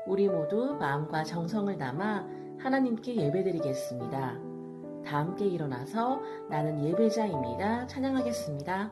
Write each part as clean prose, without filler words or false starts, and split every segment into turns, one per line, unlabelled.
우리 모두 마음과 정성을 담아 하나님께 예배드리겠습니다. 다 함께 일어나서 나는 예배자입니다. 찬양하겠습니다.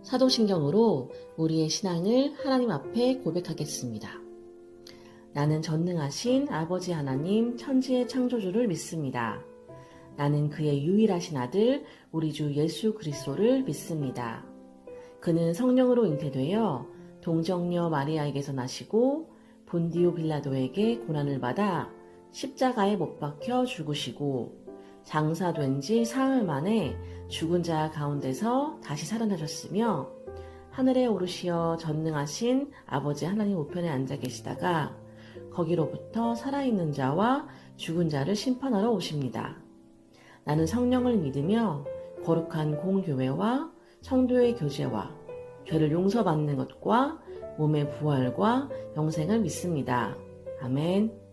사도신경으로 우리의 신앙을 하나님 앞에 고백하겠습니다. 나는 전능하신 아버지 하나님 천지의 창조주를 믿습니다. 나는 그의 유일하신 아들 우리 주 예수 그리스도를 믿습니다. 그는 성령으로 잉태되어 동정녀 마리아에게서 나시고 본디오 빌라도에게 고난을 받아 십자가에 못 박혀 죽으시고 장사된 지 사흘 만에 죽은 자 가운데서 다시 살아나셨으며 하늘에 오르시어 전능하신 아버지 하나님 우편에 앉아 계시다가 거기로부터 살아있는 자와 죽은 자를 심판하러 오십니다. 나는 성령을 믿으며 거룩한 공교회와 성도의 교제와 죄를 용서받는 것과 몸의 부활과 영생을 믿습니다. 아멘.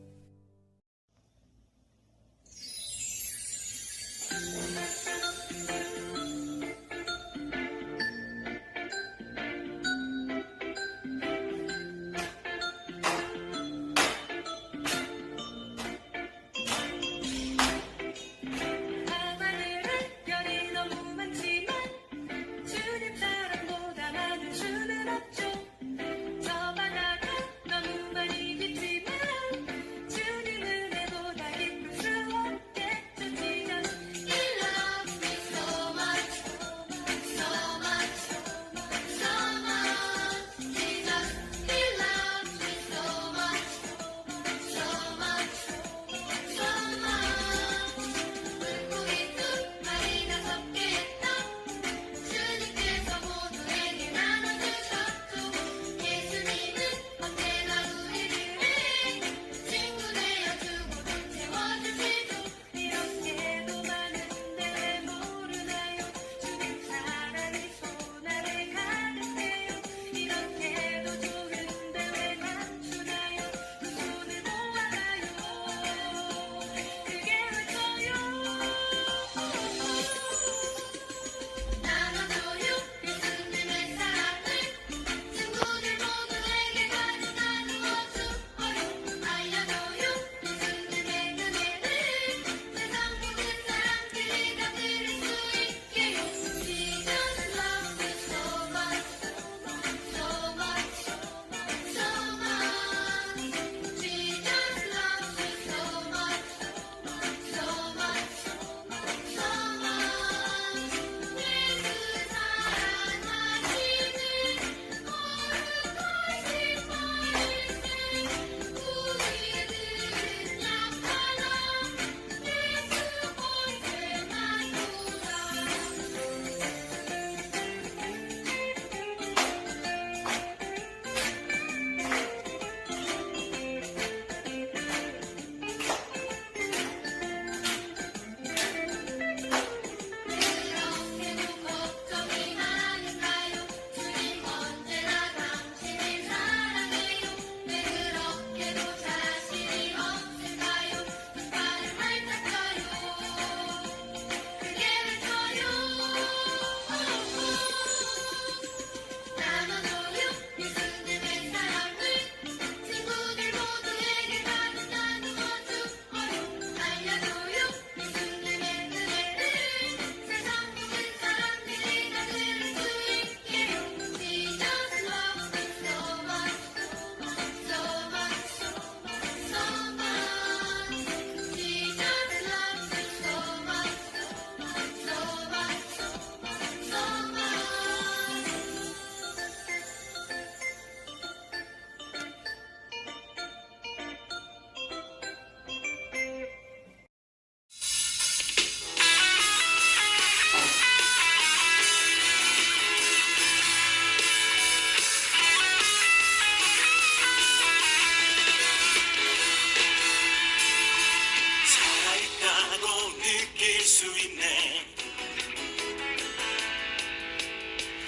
있네.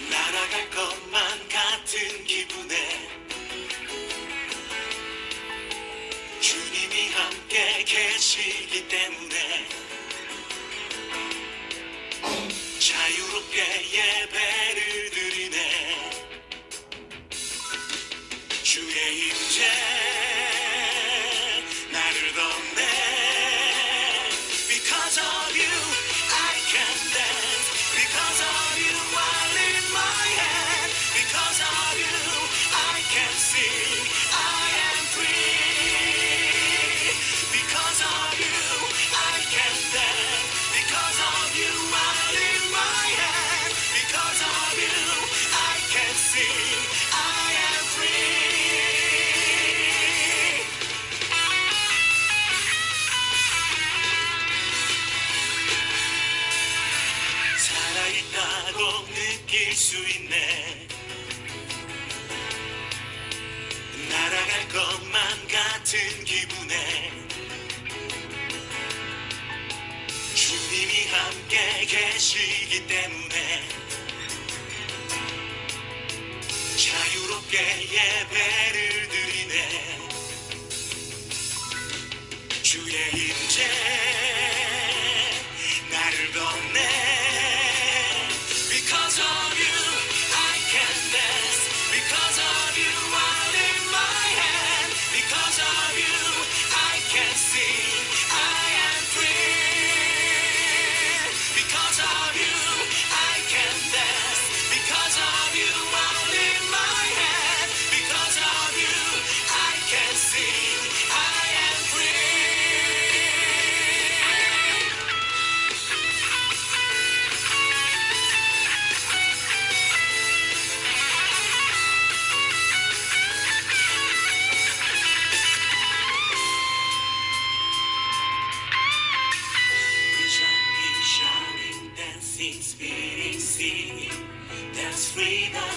날아갈 것만 같은 기분에 주님이 함께 계시기 때문에 자유롭게 예배를 드리네. 주의 임재 나를 덮네. Because of you I can dance. Because of you I lift my hand. Because of you I can sing. I am free. Because of you I can dance. Because of you I lift my hand. Because of you I can sing. I am free. 살아있다고 느낄 수 있네. 날아갈 것만 같은 기분에 주님이 함께 계시기 때문에 자유롭게 예배를 드리네. 주의 임재 나를 덮네. Because of you I can dance. Because of you I lift my hand. Because of you I can sing. I am free. Because of you I can dance. Because of you I lift my hand. Because of you I can sing. I am free. We jumping, shouting, dancing, spinning, singing. That's freedom.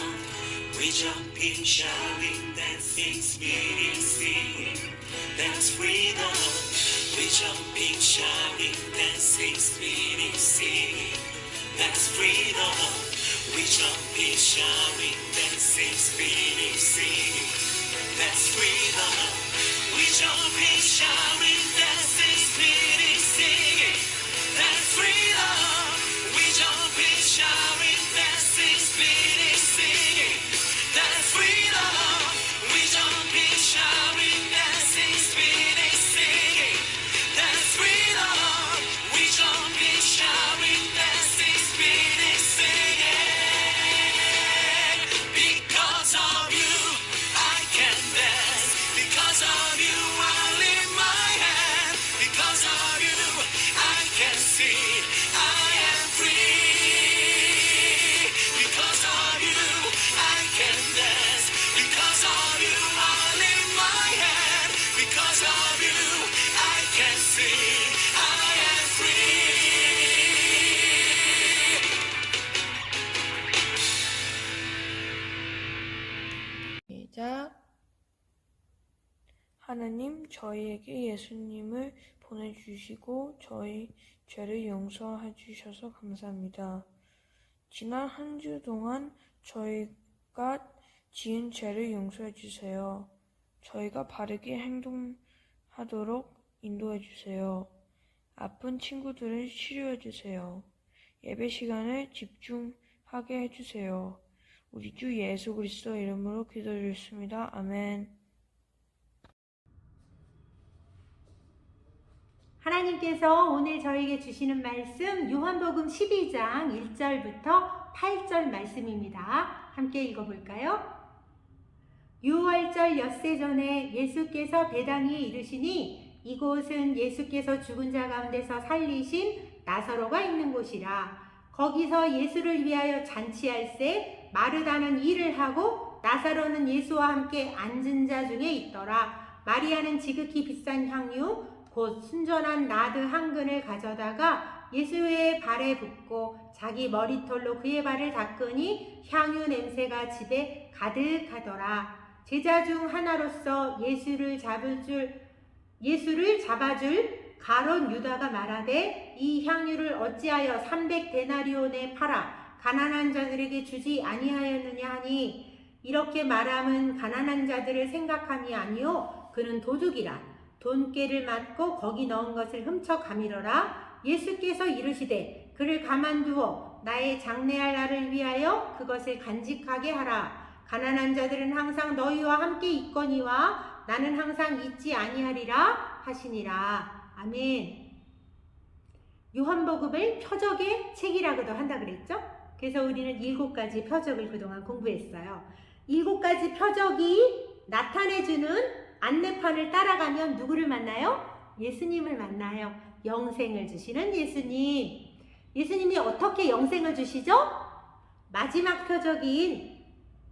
We jumping, shouting, dancing, spinning, singing. That's freedom. We jumping, shouting, dancing, spinning, singing. That's freedom. We jumping, shouting, dancing, spinning, singing. That's freedom. We jumping, shouting, dancing, spinning, singing. That's freedom. We jumping, shouting, dancing, spinning, singing. That's freedom. We jumping, shouting, dancing, spinning, singing. That's freedom. We jumping, shouting, dancing, spinning, singing. Because of you I can dance. Because of you I lift my hand. Because of you I can sing. I am free. Because of you I can dance. Because of you I lift my hand. Because of you I can sing. I am free.
시작. 하나님, 저희에게 예수님을 보내주시고 저희 죄를 용서해 주셔서 감사합니다. 지난 한 주 동안 저희가 지은 죄를 용서해 주세요. 저희가 바르게 행동하도록 인도해 주세요. 아픈 친구들을 치료해 주세요. 예배 시간에 집중하게 해 주세요. 우리 주 예수 그리스도 이름으로 기도드렸습니다. 아멘.
하나님께서 오늘 저에게 주시는 말씀 요한복음 12장 1절부터 8절 말씀입니다. 함께 읽어볼까요? 유월절 엿새 전에 예수께서 베다니에 이르시니 이곳은 예수께서 죽은 자 가운데서 살리신 나사로가 있는 곳이라. 거기서 예수를 위하여 잔치할새 마르다는 일을 하고 나사로는 예수와 함께 앉은 자 중에 있더라. 마리아는 지극히 비싼 향유 곧 순전한 나드 한 근을 가져다가 예수의 발에 붓고 자기 머리털로 그의 발을 닦으니 향유 냄새가 집에 가득하더라. 제자 중 하나로서 예수를 잡아줄 가룟 유다가 말하되 이 향유를 어찌하여 300데나리온에 팔아 가난한 자들에게 주지 아니하였느냐 하니 이렇게 말함은 가난한 자들을 생각함이 아니요 그는 도둑이라 돈깨를 맞고 거기 넣은 것을 훔쳐 가밀어라. 예수께서 이르시되 그를 가만두어 나의 장래할 날을 위하여 그것을 간직하게 하라. 가난한 자들은 항상 너희와 함께 있거니와 나는 항상 있지 아니하리라 하시니라. 아멘. 요한복음을 표적의 책이라고도 한다 그랬죠? 그래서 우리는 7가지 표적을 그동안 공부했어요. 7가지 표적이 나타내주는 안내판을 따라가면 누구를 만나요? 예수님을 만나요. 영생을 주시는 예수님. 예수님이 어떻게 영생을 주시죠? 마지막 표적인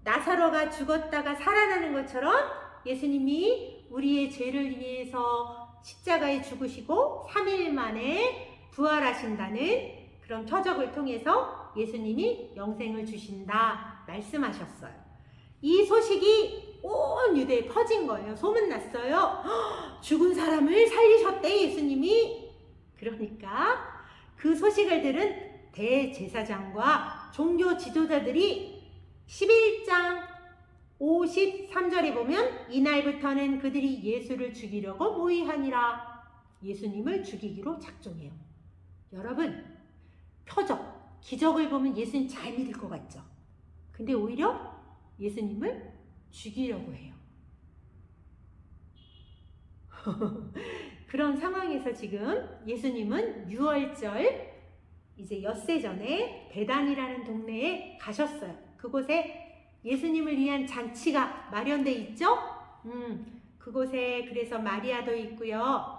나사로가 죽었다가 살아나는 것처럼 예수님이 우리의 죄를 위해서 십자가에 죽으시고 3일 만에 부활하신다는 그런 표적을 통해서 예수님이 영생을 주신다 말씀하셨어요. 이 소식이 온 유대에 퍼진 거예요. 소문났어요. 죽은 사람을 살리셨대 예수님이. 그러니까 그 소식을 들은 대제사장과 종교 지도자들이 11장 53절에 보면 이날부터는 그들이 예수를 죽이려고 모의하니라. 예수님을 죽이기로 작정해요. 여러분, 표적, 기적을 보면 예수님 잘 믿을 것 같죠? 근데 오히려 예수님을 죽이려고 해요. 그런 상황에서 지금 예수님은 6월절 이제 엿새 전에 베단이라는 동네에 가셨어요. 그곳에 예수님을 위한 잔치가 마련돼 있죠? 그곳에 그래서 마리아도 있고요.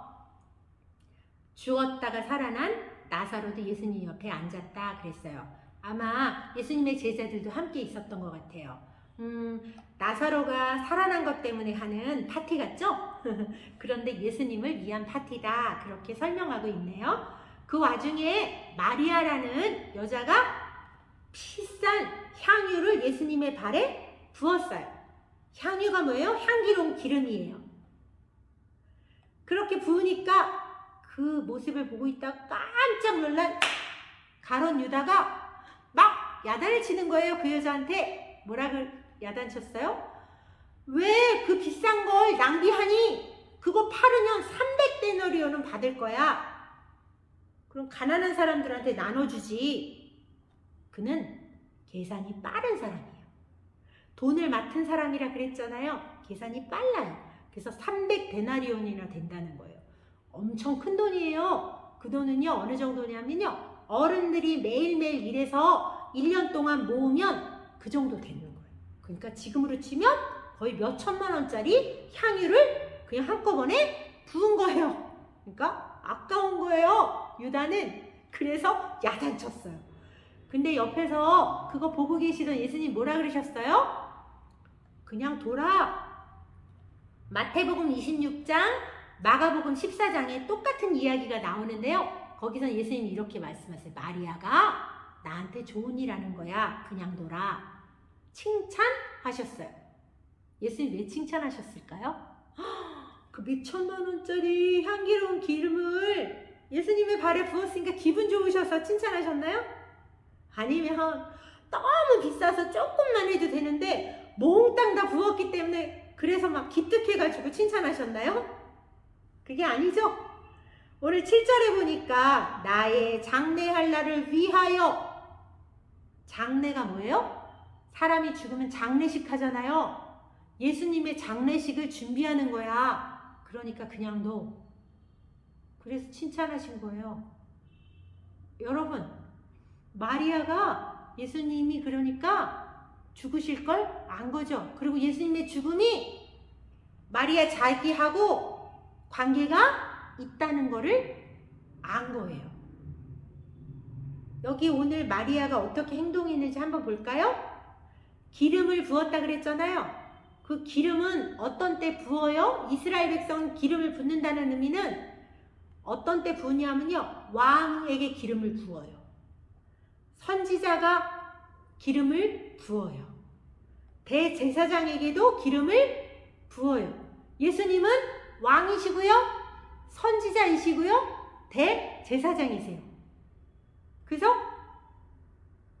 죽었다가 살아난 나사로도 예수님 옆에 앉았다 그랬어요. 아마 예수님의 제자들도 함께 있었던 것 같아요. 나사로가 살아난 것 때문에 하는 파티 같죠? 그런데 예수님을 위한 파티다 그렇게 설명하고 있네요. 그 와중에 마리아라는 여자가 비싼 향유를 예수님의 발에 부었어요. 향유가 뭐예요? 향기로운 기름이에요. 그렇게 부으니까 그 모습을 보고 있다가 깜짝 놀란 가룟 유다가 막 야단을 치는 거예요. 그 여자한테 뭐라고 야단쳤어요? 왜 그 비싼 걸 낭비하니? 그거 팔으면 300데나리온은 받을 거야. 그럼 가난한 사람들한테 나눠주지. 그는 계산이 빠른 사람이에요. 돈을 맡은 사람이라 그랬잖아요. 계산이 빨라요. 그래서 300데나리온이나 된다는 거예요. 엄청 큰 돈이에요. 그 돈은요 어느 정도냐면요 어른들이 매일매일 일해서 1년 동안 모으면 그 정도 되는 거예요. 그러니까 지금으로 치면 거의 몇 천만 원짜리 향유를 그냥 한꺼번에 부은 거예요. 그러니까 아까운 거예요. 유다는. 그래서 야단쳤어요. 근데 옆에서 그거 보고 계시던 예수님 뭐라 그러셨어요? 그냥 둬라. 마태복음 26장, 마가복음 14장에 똑같은 이야기가 나오는데요. 거기서 예수님이 이렇게 말씀하세요. 마리아가 나한테 좋은 일 하는 거야. 그냥 둬라. 칭찬하셨어요. 예수님 왜 칭찬하셨을까요? 그 몇천만 원짜리 향기로운 기름을 예수님의 발에 부었으니까 기분 좋으셔서 칭찬하셨나요? 아니면 너무 비싸서 조금만 해도 되는데 몽땅 다 부었기 때문에 그래서 막 기특해가지고 칭찬하셨나요? 그게 아니죠. 오늘 7절에 보니까 나의 장래할 날을 위하여. 장래가 뭐예요? 사람이 죽으면 장례식 하잖아요. 예수님의 장례식을 준비하는 거야. 그러니까 그냥 너. 그래서 칭찬하신 거예요. 여러분, 마리아가 예수님이 그러니까 죽으실 걸 안 거죠. 그리고 예수님의 죽음이 마리아 자기하고 관계가 있다는 거를 안 거예요. 여기 오늘 마리아가 어떻게 행동했는지 한번 볼까요? 기름을 부었다 그랬잖아요. 그 기름은 어떤 때 부어요? 이스라엘 백성 기름을 붓는다는 의미는 어떤 때 부으냐면요. 왕에게 기름을 부어요. 선지자가 기름을 부어요. 대제사장에게도 기름을 부어요. 예수님은 왕이시고요. 천사이시고요. 대제사장이세요. 그래서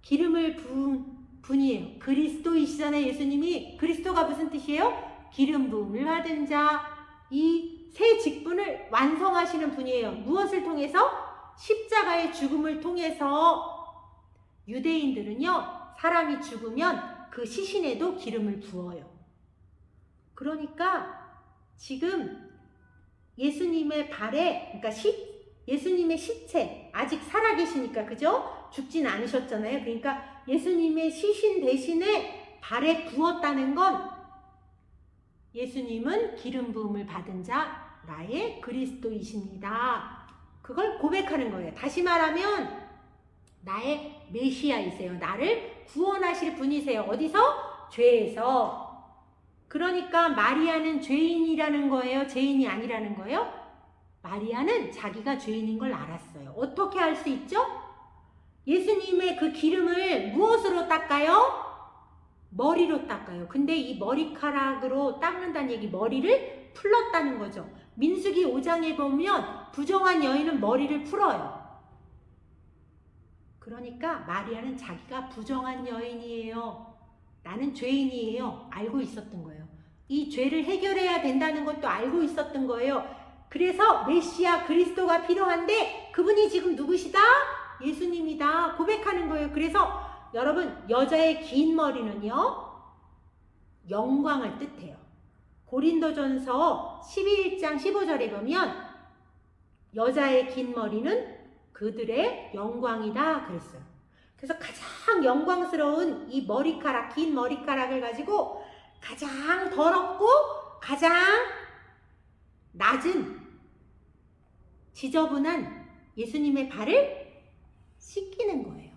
기름을 부은 분이에요. 그리스도이시잖아요. 예수님이. 그리스도가 무슨 뜻이에요? 기름 부음을 받은 자. 이 세 직분을 완성하시는 분이에요. 무엇을 통해서? 십자가의 죽음을 통해서. 유대인들은요, 사람이 죽으면 그 시신에도 기름을 부어요. 그러니까 지금 예수님의 발에, 그러니까 예수님의 시체, 아직 살아계시니까, 그죠? 죽진 않으셨잖아요. 그러니까 예수님의 시신 대신에 발에 부었다는 건 예수님은 기름 부음을 받은 자, 나의 그리스도이십니다. 그걸 고백하는 거예요. 다시 말하면 나의 메시아이세요. 나를 구원하실 분이세요. 어디서? 죄에서. 그러니까 마리아는 죄인이라는 거예요? 죄인이 아니라는 거예요? 마리아는 자기가 죄인인 걸 알았어요. 어떻게 알 수 있죠? 예수님의 그 기름을 무엇으로 닦아요? 머리로 닦아요. 근데 이 머리카락으로 닦는다는 얘기, 머리를 풀렀다는 거죠. 민수기 5장에 보면 부정한 여인은 머리를 풀어요. 그러니까 마리아는 자기가 부정한 여인이에요. 나는 죄인이에요. 알고 있었던 거예요. 이 죄를 해결해야 된다는 것도 알고 있었던 거예요. 그래서 메시아 그리스도가 필요한데 그분이 지금 누구시다? 예수님이다. 고백하는 거예요. 그래서 여러분, 여자의 긴 머리는요, 영광을 뜻해요. 고린도전서 11장 15절에 보면 여자의 긴 머리는 그들의 영광이다 그랬어요. 그래서 가장 영광스러운 이 머리카락, 긴 머리카락을 가지고 가장 더럽고 가장 낮은 지저분한 예수님의 발을 씻기는 거예요.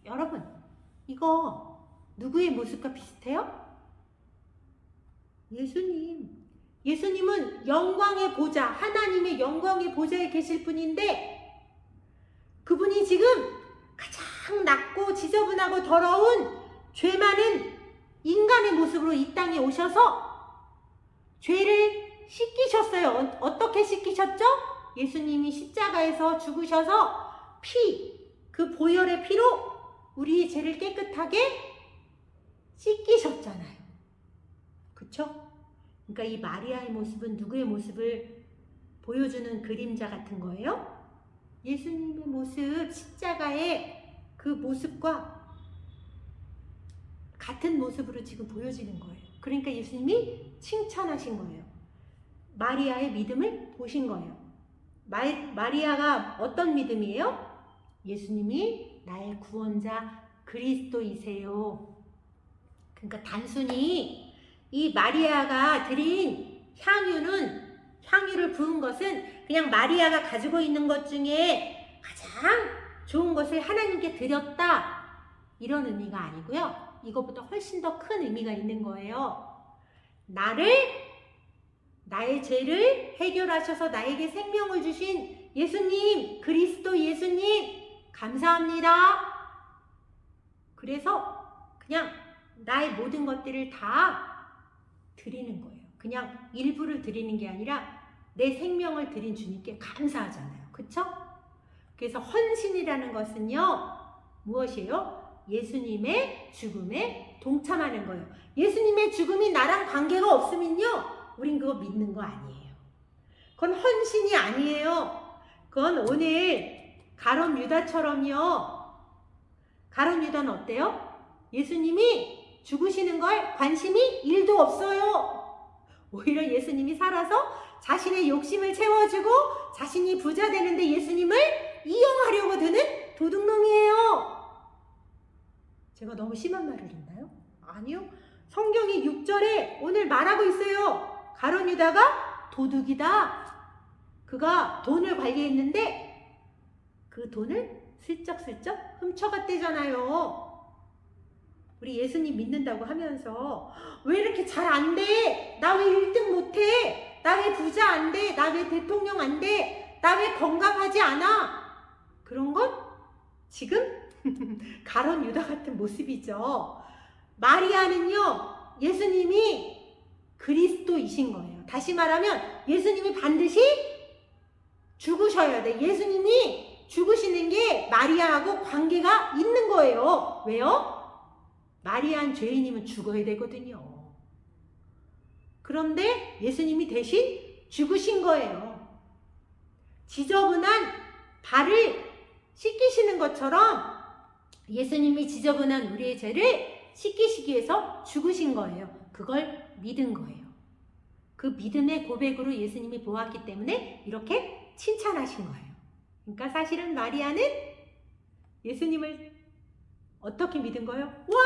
여러분, 이거 누구의 모습과 비슷해요? 예수님. 예수님은 영광의 보좌, 하나님의 영광의 보좌에 계실 분인데 그분이 지금 가장 낮고 지저분하고 더러운 죄 많은 인간의 모습으로 이 땅에 오셔서 죄를 씻기셨어요. 어떻게 씻기셨죠? 예수님이 십자가에서 죽으셔서 그 보혈의 피로 우리의 죄를 깨끗하게 씻기셨잖아요. 그쵸? 그러니까 이 마리아의 모습은 누구의 모습을 보여주는 그림자 같은 거예요? 예수님의 모습, 십자가의 그 모습과 같은 모습으로 지금 보여지는 거예요. 그러니까 예수님이 칭찬하신 거예요. 마리아의 믿음을 보신 거예요. 마리아가 어떤 믿음이에요? 예수님이 나의 구원자 그리스도이세요. 그러니까 단순히 이 마리아가 드린 향유를 부은 것은 그냥 마리아가 가지고 있는 것 중에 가장 좋은 것을 하나님께 드렸다, 이런 의미가 아니고요. 이것보다 훨씬 더 큰 의미가 있는 거예요. 나의 죄를 해결하셔서 나에게 생명을 주신 예수님, 그리스도 예수님, 감사합니다. 그래서 그냥 나의 모든 것들을 다 드리는 거예요. 그냥 일부를 드리는 게 아니라 내 생명을 드린 주님께 감사하잖아요. 그쵸? 그래서 헌신이라는 것은요, 무엇이에요? 예수님의 죽음에 동참하는 거예요. 예수님의 죽음이 나랑 관계가 없으면요, 우린 그거 믿는 거 아니에요. 그건 헌신이 아니에요. 그건 오늘 가룟 유다처럼요. 가룟 유다는 어때요? 예수님이 죽으시는 걸 관심이 1도 없어요. 오히려 예수님이 살아서 자신의 욕심을 채워주고 자신이 부자 되는데 예수님을 이용하려고 드는 도둑놈이에요. 제가 너무 심한 말을 했나요? 아니요. 성경이 6절에 오늘 말하고 있어요. 가룟 유다가 도둑이다. 그가 돈을 관리했는데 그 돈을 슬쩍슬쩍 훔쳐갔대잖아요. 우리 예수님 믿는다고 하면서 왜 이렇게 잘 안 돼? 나 왜 1등 못해? 나 왜 부자 안 돼? 나 왜 대통령 안 돼? 나 왜 건강하지 않아? 그런 건 지금 가룟 유다 같은 모습이죠. 마리아는요, 예수님이 그리스도이신 거예요. 다시 말하면 예수님이 반드시 죽으셔야 돼. 예수님이 죽으시는 게 마리아하고 관계가 있는 거예요. 왜요? 마리아는 죄인이면 죽어야 되거든요. 그런데 예수님이 대신 죽으신 거예요. 지저분한 발을 씻기시는 것처럼 예수님이 지저분한 우리의 죄를 씻기시기 위해서 죽으신 거예요. 그걸 믿은 거예요. 그 믿음의 고백으로 예수님이 보았기 때문에 이렇게 칭찬하신 거예요. 그러니까 사실은 마리아는 예수님을 어떻게 믿은 거예요? 와,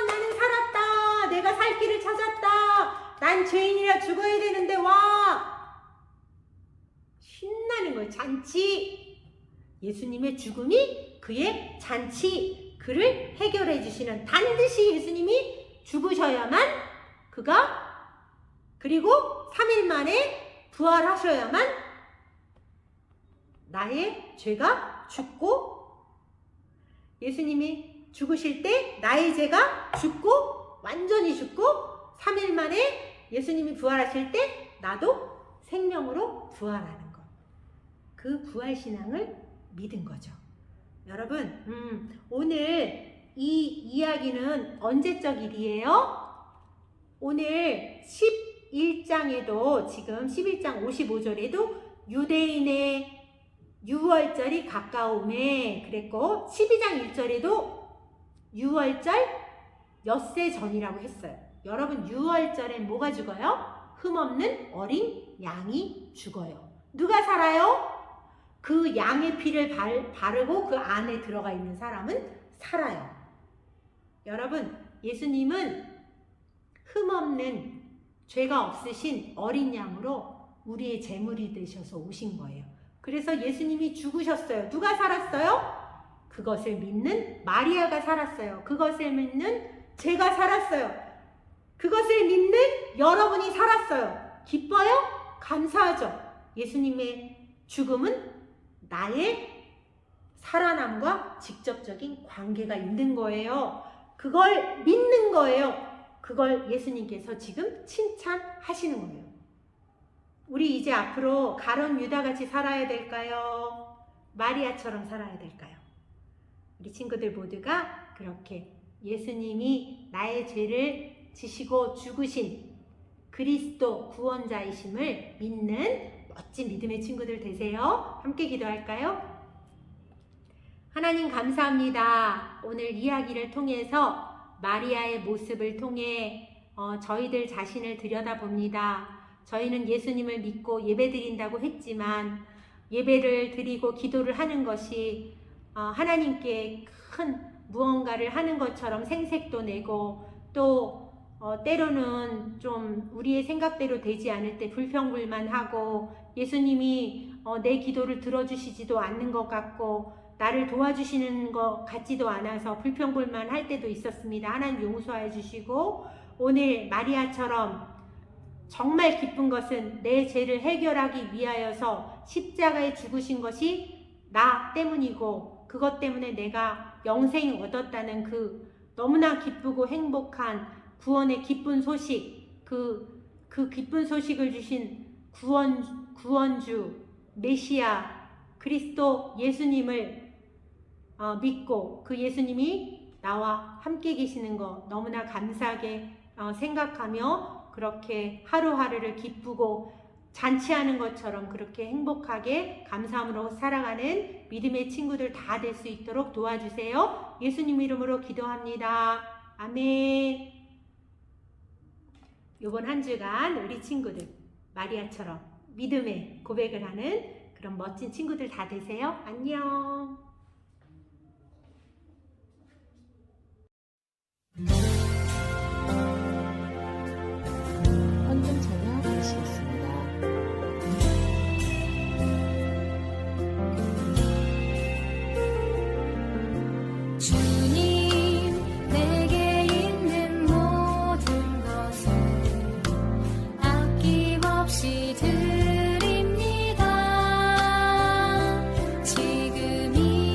나는 살았다. 내가 살 길을 찾았다. 난 죄인이라 죽어야 되는데 와. 신나는 거예요. 잔치. 예수님의 죽음이 그의 잔치. 그를 해결해 주시는, 반드시 예수님이 죽으셔야만 그가, 그리고 3일 만에 부활하셔야만 나의 죄가 죽고, 예수님이 죽으실 때 나의 죄가 죽고, 완전히 죽고, 3일 만에 예수님이 부활하실 때 나도 생명으로 부활하는 것. 그 부활신앙을 믿은 거죠. 여러분, 오늘 이 이야기는 언제적 일이에요? 오늘 11장에도, 지금 11장 55절에도 유대인의 유월절이 가까움에 그랬고, 12장 1절에도 유월절 엿새 전이라고 했어요. 여러분, 유월절엔 뭐가 죽어요? 흠없는 어린 양이 죽어요. 누가 살아요? 그 양의 피를 바르고 그 안에 들어가 있는 사람은 살아요. 여러분, 예수님은 흠없는, 죄가 없으신 어린 양으로 우리의 제물이 되셔서 오신 거예요. 그래서 예수님이 죽으셨어요. 누가 살았어요? 그것을 믿는 마리아가 살았어요. 그것을 믿는 제가 살았어요. 그것을 믿는 여러분이 살았어요. 기뻐요? 감사하죠? 예수님의 죽음은 나의 살아남과 직접적인 관계가 있는 거예요. 그걸 믿는 거예요. 그걸 예수님께서 지금 칭찬하시는 거예요. 우리 이제 앞으로 가룟 유다같이 살아야 될까요? 마리아처럼 살아야 될까요? 우리 친구들 모두가 그렇게 예수님이 나의 죄를 지시고 죽으신 그리스도 구원자이심을 믿는 멋진 믿음의 친구들 되세요. 함께 기도할까요? 하나님 감사합니다. 오늘 이야기를 통해서 마리아의 모습을 통해 저희들 자신을 들여다봅니다. 저희는 예수님을 믿고 예배드린다고 했지만 예배를 드리고 기도를 하는 것이 하나님께 큰 무언가를 하는 것처럼 생색도 내고, 또 때로는 좀 우리의 생각대로 되지 않을 때 불평불만하고, 예수님이 내 기도를 들어주시지도 않는 것 같고 나를 도와주시는 것 같지도 않아서 불평불만할 때도 있었습니다. 하나님 용서해 주시고, 오늘 마리아처럼 정말 기쁜 것은 내 죄를 해결하기 위하여서 십자가에 죽으신 것이 나 때문이고, 그것 때문에 내가 영생을 얻었다는 그 너무나 기쁘고 행복한 구원의 기쁜 소식, 그 기쁜 소식을 주신 구원주 메시아 그리스도 예수님을 믿고 그 예수님이 나와 함께 계시는 거 너무나 감사하게 생각하며 그렇게 하루하루를 기쁘고 잔치하는 것처럼 그렇게 행복하게 감사함으로 살아가는 믿음의 친구들 다 될 수 있도록 도와주세요. 예수님 이름으로 기도합니다. 아멘. 이번 한 주간 우리 친구들 마리아처럼 믿음의 고백을 하는 그런 멋진 친구들 다 되세요. 안녕.
헌금 참여 드리시겠습니다.
주님, 내게 있는 모든 것을 아낌없이 드립니다. 지금 이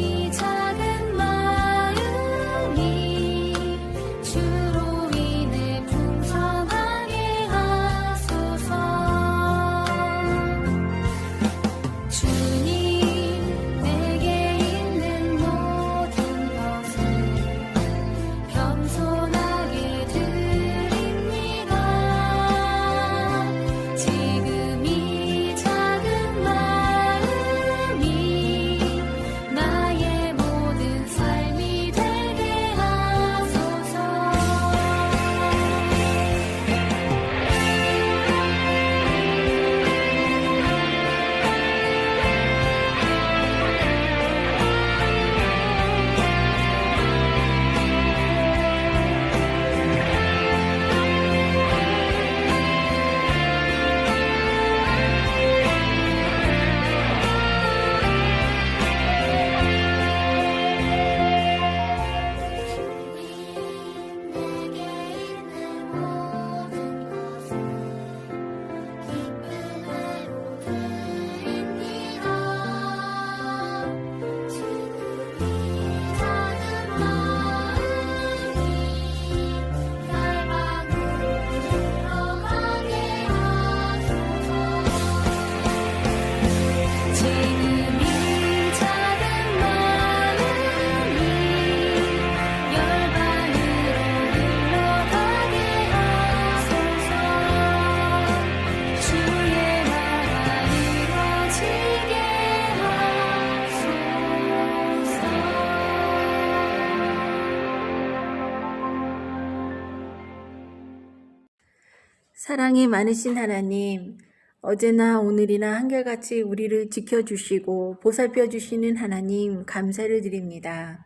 사랑이 많으신 하나님, 어제나 오늘이나 한결같이 우리를 지켜주시고 보살펴 주시는 하나님 감사를 드립니다.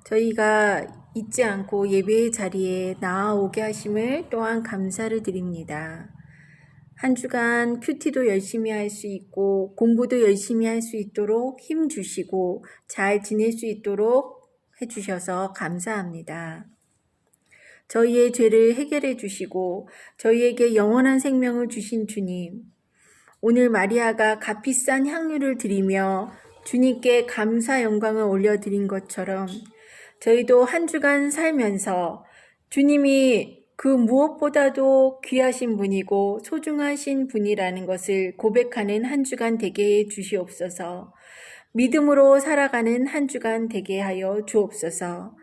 저희가 잊지 않고 예배의 자리에 나아오게 하심을 또한 감사를 드립니다. 한 주간 큐티도 열심히 할 수 있고 공부도 열심히 할 수 있도록 힘 주시고 잘 지낼 수 있도록 해주셔서 감사합니다. 저희의 죄를 해결해 주시고 저희에게 영원한 생명을 주신 주님, 오늘 마리아가 값비싼 향유를 드리며 주님께 감사 영광을 올려드린 것처럼 저희도 한 주간 살면서 주님이 그 무엇보다도 귀하신 분이고 소중하신 분이라는 것을 고백하는 한 주간 되게 해 주시옵소서. 믿음으로 살아가는 한 주간 되게 하여 주옵소서.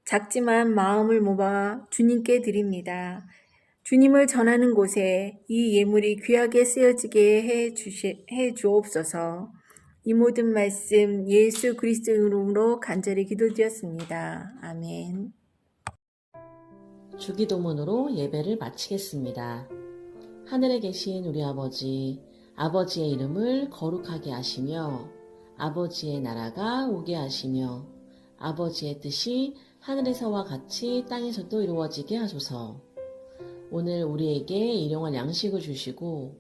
작지만 마음을 모아 주님께 드립니다. 주님을 전하는 곳에 이 예물이 귀하게 쓰여지게 해 주옵소서. 이 모든 말씀 예수 그리스도 이름으로 간절히 기도드렸습니다. 아멘.
주기도문으로 예배를 마치겠습니다. 하늘에 계신 우리 아버지, 아버지의 이름을 거룩하게 하시며 아버지의 나라가 오게 하시며 아버지의 뜻이 하늘에서와 같이 땅에서도 이루어지게 하소서. 오늘 우리에게 일용할 양식을 주시고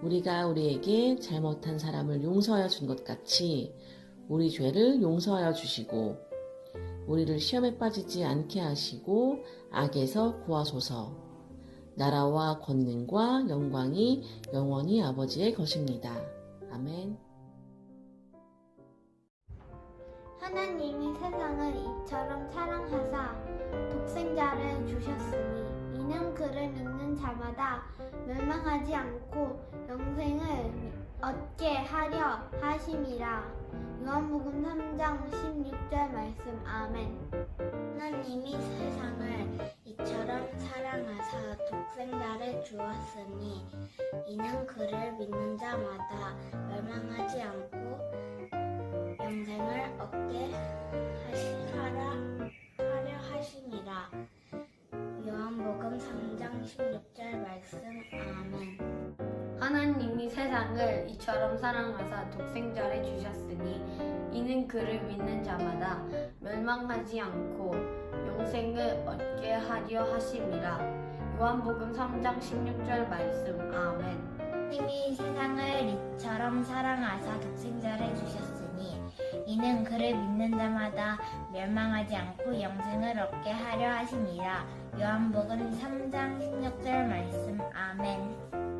우리가 우리에게 잘못한 사람을 용서하여 준 것 같이 우리 죄를 용서하여 주시고 우리를 시험에 빠지지 않게 하시고 악에서 구하소서. 나라와 권능과 영광이 영원히 아버지의 것입니다. 아멘.
하나님이 세상을 이처럼 사랑하사 독생자를 주셨으니 이는 그를 믿는 자마다 멸망하지 않고 영생을 얻게 하려 하심이라. 요한복음 3장 16절 말씀. 아멘. 하나님이 세상을 이처럼 사랑하사 독생자를 주었으니 이는 그를 믿는 자마다 멸망하지 않고 영생을 얻게 하려 하심이라. 요한복음 3장 16절 말씀. 아멘.
하나님이 세상을 이처럼 사랑하사 독생자를 주셨으니 이는 그를 믿는 자마다 멸망하지 않고 영생을 얻게 하려 하심이라. 요한복음 3장 16절 말씀. 아멘.
하나님이 세상을 이처럼 사랑하사 독생자를 주셨으니 이는 그를 믿는 자마다 멸망하지 않고 영생을 얻게 하려 하심이라. 요한복음 3장 16절 말씀. 아멘.